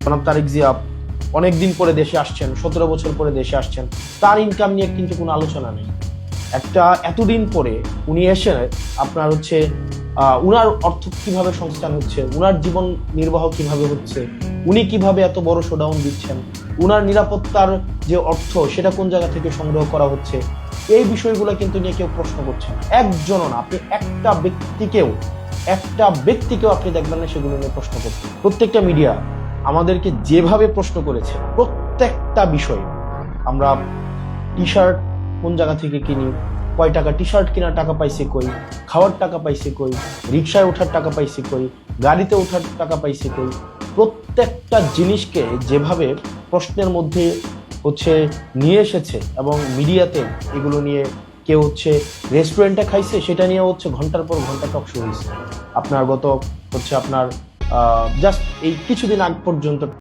জনাব তারেক জিয়া অনেকদিন পরে দেশে আসছেন, 17 বছর পরে দেশে আসছেন, তার ইনকাম নিয়ে কিন্তু কোনো আলোচনা নেই। এতদিন পরে উনি এসে আপনার হচ্ছে উনার অর্থ কিভাবে সংস্থান হচ্ছে, উনার জীবন নির্বাহ কিভাবে হচ্ছে, উনি কিভাবে এত বড় শোডাউন দিচ্ছেন, উনার নিরাপত্তার যে অর্থ সেটা কোন জায়গা থেকে সংগ্রহ করা হচ্ছে, এই বিষয়গুলো কিন্তু নিয়ে কেউ প্রশ্ন করছে না। একজনও না, আপনি একটা ব্যক্তিকেও আপনি দেখবেন না সেগুলো নিয়ে প্রশ্ন করতে। প্রত্যেকটা মিডিয়া আমাদেরকে যেভাবে প্রশ্ন করেছে, প্রত্যেকটা বিষয়, আমরা টি শার্ট কোন জায়গা থেকে কিনি, কয় টাকা টি শার্ট কেনার টাকা পাইছি কই, খাওয়ার টাকা পাইছি কই, রিক্সায় ওঠার টাকা পাইছি কই, গাড়িতে ওঠার টাকা পাইছি কই, প্রত্যেকটা জিনিসকে যেভাবে প্রশ্নের মধ্যে নিয়ে এসেছে, এবং মিডিয়াতে এগুলো নিয়ে কেউ রেস্টুরেন্টে খাইছে সেটা নিয়ে ঘন্টার পর ঘন্টা টক শো হয়েছে। আপনার জাস্ট এই কিছুদিন আগ পর্যন্ত